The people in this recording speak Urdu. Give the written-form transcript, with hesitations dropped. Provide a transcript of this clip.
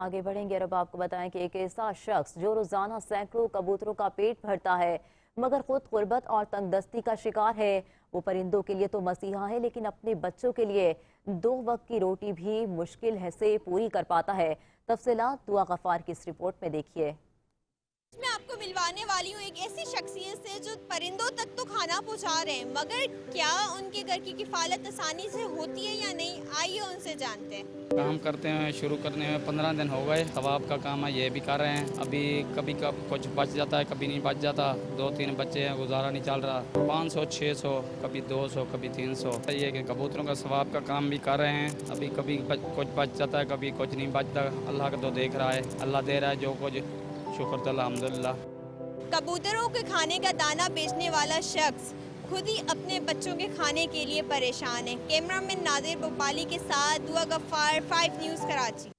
آگے بڑھیں گے اور اب آپ کو بتائیں کہ ایک ایسا شخص جو روزانہ سینکڑوں کبوتروں کا پیٹ بھرتا ہے مگر خود غربت اور تنگ دستی کا شکار ہے۔ وہ پرندوں کے لیے تو مسیحا ہے لیکن اپنے بچوں کے لیے 2 وقت کی روٹی بھی مشکل ہے سے پوری کر پاتا ہے۔ تفصیلات دعا غفار کی اس رپورٹ میں دیکھیے۔ میں آپ کو ملوانے والی ہوں ایک ایسی شخصیت سے جو پرندوں تک تو کھانا پہنچا رہے ہیں، مگر کیا ان کے گھر کی کفالت آسانی سے ہوتی ہے یا نہیں، آئیے ان سے جانتے ہیں۔ کام کرتے ہیں شروع کرنے میں 15 دن ہو گئے، ثواب کا کام ہے، یہ بھی کر رہے ہیں۔ ابھی کبھی کچھ بچ جاتا ہے، کبھی نہیں بچ جاتا۔ 2-3 بچے ہیں، گزارا نہیں چل رہا۔ 500 600 کبھی 200 کبھی 300۔ یہ کہ کبوتروں کا ثواب کا کام بھی کر رہے ہیں۔ ابھی کبھی کچھ بچ جاتا ہے، کبھی کچھ نہیں بچتا۔ اللہ کا تو دیکھ رہا ہے، اللہ دے رہا ہے جو کچھ، شکر الحمدللہ۔ کبوتروں کے کھانے کا دانہ بیچنے والا شخص خود ہی اپنے بچوں کے کھانے کے لیے پریشان ہے۔ کیمرہ مین ناظر بھوپالی کے ساتھ دعا غفار، 5 نیوز کراچی۔